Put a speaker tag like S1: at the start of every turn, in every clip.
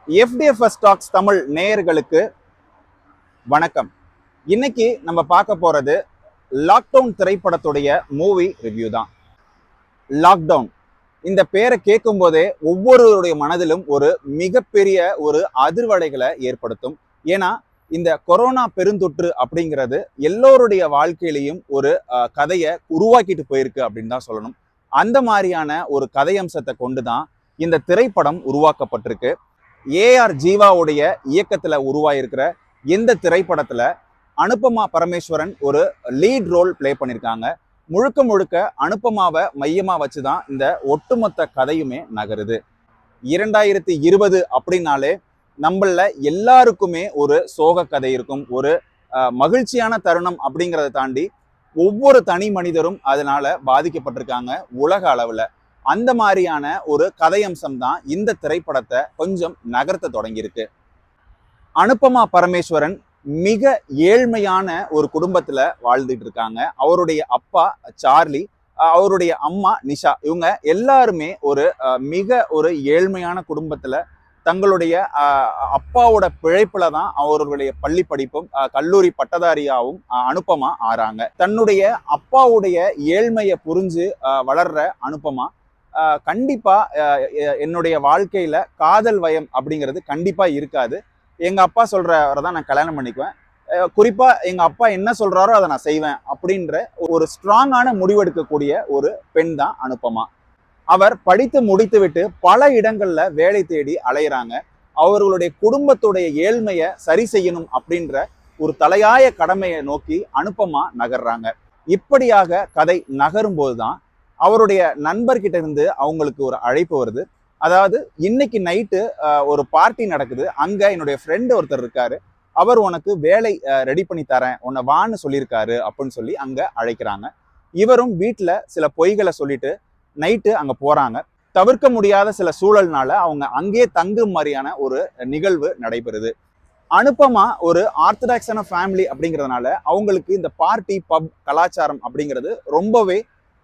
S1: FDFS tax Tamil நேயர்களுக்கு வணக்கம். இன்னைக்கு நம்ம பார்க்க போறது லாக்டவுன் திரைப்படத்துடைய மூவி ரிவ்யூ தான். லாக்டவுன் இந்த பேரை கேட்கும் போதே ஒவ்வொருவருடைய மனதிலும் ஒரு மிகப்பெரிய ஒரு அதிர்வலைகளை ஏற்படுத்தும். ஏன்னா இந்த கொரோனா பெருந்தொற்று அப்படிங்கிறது எல்லோருடைய வாழ்க்கையிலையும் ஒரு கதையை உருவாக்கிட்டு போயிருக்கு அப்படின்னு தான் சொல்லணும். அந்த மாதிரியான ஒரு கதையம்சத்தை கொண்டு தான் இந்த திரைப்படம் உருவாக்கப்பட்டிருக்கு. ஏஆர் ஜீவாவுடைய இயக்கத்துல உருவாயிருக்கிற இந்த திரைப்படத்துல அனுபமா பரமேஸ்வரன் ஒரு லீட் ரோல் பிளே பண்ணியிருக்காங்க. முழுக்க முழுக்க அனுபமாவை மையமா வச்சுதான் இந்த ஒட்டுமொத்த கதையுமே நகருது. 2020 அப்படின்னாலே நம்மள எல்லாருக்குமே ஒரு சோக கதை இருக்கும், ஒரு மகிழ்ச்சியான தருணம் அப்படிங்கிறத தாண்டி ஒவ்வொரு தனி மனிதரும் அதனால பாதிக்கப்பட்டிருக்காங்க உலக அளவுல. அந்த மாதிரியான ஒரு கதையம்சம் தான் இந்த திரைப்படத்தை கொஞ்சம் நகர்த்த தொடங்கியிருக்கு. அனுபமா பரமேஸ்வரன் மிக ஏழ்மையான ஒரு குடும்பத்துல வாழ்ந்துட்டு இருக்காங்க. அவருடைய அப்பா சார்லி, அவருடைய அம்மா நிஷா, இவங்க எல்லாருமே ஒரு மிக ஏழ்மையான குடும்பத்துல தங்களுடைய அப்பாவோட பிழைப்புல தான் அவர்களுடைய பள்ளி படிப்பும் கல்லூரி பட்டதாரியாவும் அனுபமா ஆறாங்க. தன்னுடைய அப்பாவுடைய ஏழ்மையை புரிஞ்சு வளர்ற அனுபமா கண்டிப்பா என்னுடைய வாழ்க்கையில காதல் வயம் அப்படிங்கிறது கண்டிப்பா இருக்காது. எங்க அப்பா சொல்றவரை தான் நான் கல்யாணம் பண்ணிக்குவேன், குறிப்பா எங்க அப்பா என்ன சொல்றாரோ அதை நான் செய்வேன் அப்படின்ற ஒரு ஸ்ட்ராங்கான முடிவெடுக்கக்கூடிய ஒரு பெண் தான் அனுபமா. அவர் படித்து முடித்துவிட்டு பல இடங்கள்ல வேலை தேடி அலையிறாங்க. அவர்களுடைய குடும்பத்துடைய ஏழ்மையை சரி செய்யணும் அப்படின்ற ஒரு தலையாய கடமையை நோக்கி அனுபமா நகர்றாங்க. இப்படியாக கதை நகரும் போதுதான் அவருடைய நண்பர்கிட்ட இருந்து அவங்களுக்கு ஒரு அழைப்பு வருது. அதாவது இன்னைக்கு நைட்டு ஒரு பார்ட்டி நடக்குது, அங்க என்னுடைய ஃப்ரெண்டு ஒருத்தர் இருக்காரு, அவர் உனக்கு வேலை ரெடி பண்ணி தரேன், உன்னை வான்னு சொல்லியிருக்காரு அப்படின்னு சொல்லி அங்க அழைக்கிறாங்க. இவரும் வீட்டுல சில பொய்களை சொல்லிட்டு நைட்டு அங்க போறாங்க. தவிர்க்க முடியாத சில சூழல்னால அவங்க அங்கேயே தங்கும் மாதிரியான ஒரு நிகழ்வு நடைபெறுது. அனுபமா ஒரு ஆர்த்தடாக்ஸான ஃபேமிலி அப்படிங்கிறதுனால அவங்களுக்கு இந்த பார்ட்டி பப் கலாச்சாரம் அப்படிங்கிறது ரொம்பவே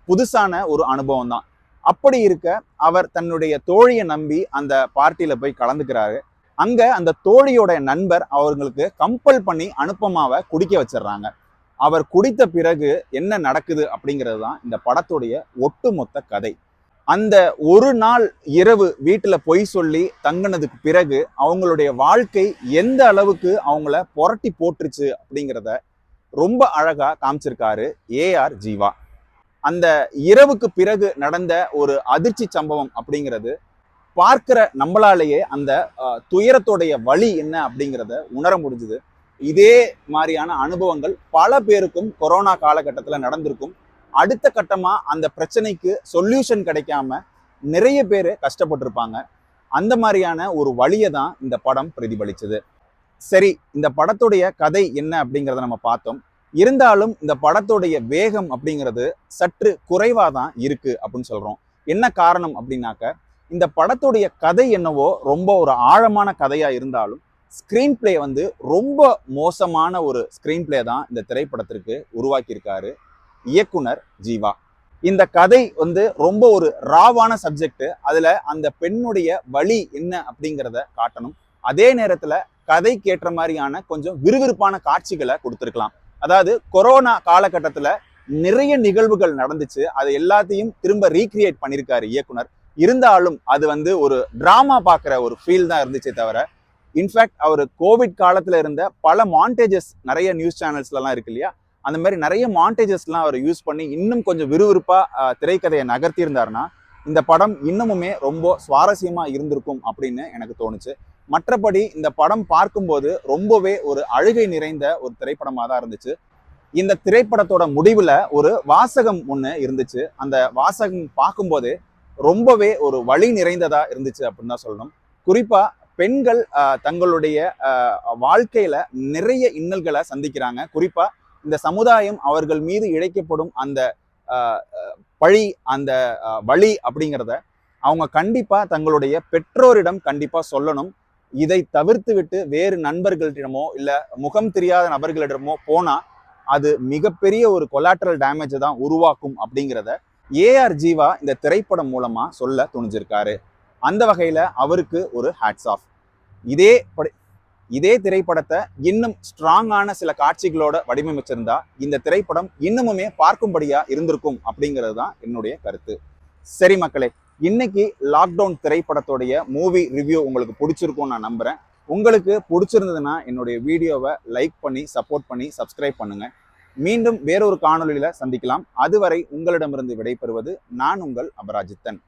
S1: புதுசான ஒரு அனுபவம் தான். அப்படி இருக்க அவர் தன்னுடைய தோழியை நம்பி அந்த பார்ட்டியில போய் கலந்துக்கிறாரு. அங்க அந்த தோழியோட நண்பர் அவங்களுக்கு கம்பல் பண்ணி அனுபமாவை குடிக்க வச்சிடுறாங்க. அவர் குடித்த பிறகு என்ன நடக்குது அப்படிங்கிறது தான் இந்த படத்துடைய ஒட்டுமொத்த கதை. அந்த ஒரு நாள் இரவு வீட்டுல பொய் சொல்லி தங்கினதுக்கு பிறகு அவங்களுடைய வாழ்க்கை எந்த அளவுக்கு அவங்கள புரட்டி போட்டுருச்சு அப்படிங்கிறத ரொம்ப அழகா காமிச்சிருக்காரு ஏஆர் ஜீவா. அந்த இரவுக்கு பிறகு நடந்த ஒரு அதிர்ச்சி சம்பவம் அப்படிங்கிறது பார்க்கிற நம்மளாலேயே அந்த துயரத்தோடைய வலி என்ன அப்படிங்கிறத உணர முடிஞ்சுது. இதே மாதிரியான அனுபவங்கள் பல பேருக்கும் கொரோனா காலகட்டத்தில் நடந்திருக்கும். அடுத்த கட்டமா அந்த பிரச்சனைக்கு சொல்யூஷன் கிடைக்காம நிறைய பேர் கஷ்டப்பட்டிருப்பாங்க. அந்த மாதிரியான ஒரு வழியை தான் இந்த படம் பிரதிபலிச்சது. சரி, இந்த படத்துடைய கதை என்ன அப்படிங்கிறத நம்ம பார்த்தோம். இருந்தாலும் இந்த படத்துடைய வேகம் அப்படிங்கிறது சற்று குறைவா தான் இருக்கு அப்படின்னு சொல்றோம். என்ன காரணம் அப்படின்னாக்க, இந்த படத்துடைய கதை என்னவோ ரொம்ப ஒரு ஆழமான கதையா இருந்தாலும் ஸ்கிரீன் பிளே வந்து ரொம்ப மோசமான ஒரு ஸ்கிரீன் பிளே தான் இந்த திரைப்படத்திற்கு உருவாக்கியிருக்காரு இயக்குனர் ஜீவா. இந்த கதை வந்து ரொம்ப ஒரு ராவான சப்ஜெக்ட். அதுல அந்த பெண்ணுடைய வலி என்ன அப்படிங்கிறத காட்டணும். அதே நேரத்துல கதைக்கேற்ற மாதிரியான கொஞ்சம் விறுவிறுப்பான காட்சிகளை கொடுத்துருக்கலாம். அதாவது கொரோனா காலகட்டத்துல நிறைய நிகழ்வுகள் நடந்துச்சு, அதை எல்லாத்தையும் திரும்ப ரீக்ரியேட் பண்ணியிருக்காரு இயக்குனர். இருந்தாலும் அது வந்து ஒரு டிராமா பார்க்குற ஒரு ஃபீல் தான் இருந்துச்சே தவிர, இன்ஃபேக்ட் அவர் கோவிட் காலத்துல இருந்த பல மாண்டேஜஸ் நிறைய நியூஸ் சேனல்ஸ்லாம் இருக்கு இல்லையா, அந்த மாதிரி நிறைய மாண்டேஜஸ்லாம் அவர் யூஸ் பண்ணி இன்னும் கொஞ்சம் விறுவிறுப்பா திரைக்கதையை நகர்த்தி இருந்தாருன்னா இந்த படம் இன்னமுமே ரொம்ப சுவாரஸ்யமா இருந்திருக்கும் அப்படின்னு எனக்கு தோணுச்சு. மற்றபடி இந்த படம் பார்க்கும்போது ரொம்பவே ஒரு அழுகை நிறைந்த ஒரு திரைப்படமாக தான் இருந்துச்சு. இந்த திரைப்படத்தோட முடிவுல ஒரு வாசகம் ஒண்ணு இருந்துச்சு. அந்த வாசகம் பார்க்கும்போதே ரொம்பவே ஒரு வலி நிறைந்ததா இருந்துச்சு அப்படின்னு தான் சொல்லணும். குறிப்பா பெண்கள் தங்களுடைய வாழ்க்கையில நிறைய இன்னல்களை சந்திக்கிறாங்க. குறிப்பா இந்த சமுதாயம் அவர்கள் மீது இழைக்கப்படும் அந்த பழி, அந்த வலி அப்படிங்கிறத அவங்க கண்டிப்பா தங்களுடைய பெற்றோரிடம் கண்டிப்பா சொல்லணும். இதை தவிர்த்து விட்டு வேறு நண்பர்களிடமோ இல்ல முகம் தெரியாத நபர்களிடமோ போனா அது மிகப்பெரிய ஒரு கொலாட்ரல் டேமேஜை தான் உருவாக்கும் அப்படிங்கிறத ஏஆர் ஜீவா இந்த திரைப்படம் மூலமா சொல்ல துணிஞ்சிருக்காரு. அந்த வகையில அவருக்கு ஒரு ஹேட்ஸ் ஆஃப். இதே படி இதே திரைப்படத்தை இன்னும் ஸ்ட்ராங்கான சில காட்சிகளோட வடிவமைச்சிருந்தா இந்த திரைப்படம் இன்னுமுமே பார்க்கும்படியா இருந்திருக்கும் அப்படிங்கிறது தான் என்னுடைய கருத்து. சரி மக்களே, இன்னைக்கு லாக்டவுன் திரைப்படத்துடைய மூவி ரிவ்யூ உங்களுக்கு பிடிச்சிருக்கும்னு நான் நம்புறேன். உங்களுக்கு பிடிச்சிருந்ததுன்னா என்னுடைய வீடியோவை லைக் பண்ணி சப்போர்ட் பண்ணி சப்ஸ்கிரைப் பண்ணுங்க. மீண்டும் வேறொரு காணொளியில சந்திக்கலாம். அதுவரை உங்களிடமிருந்து விடைபெறுவது நான் உங்கள் அபராஜித்தன்.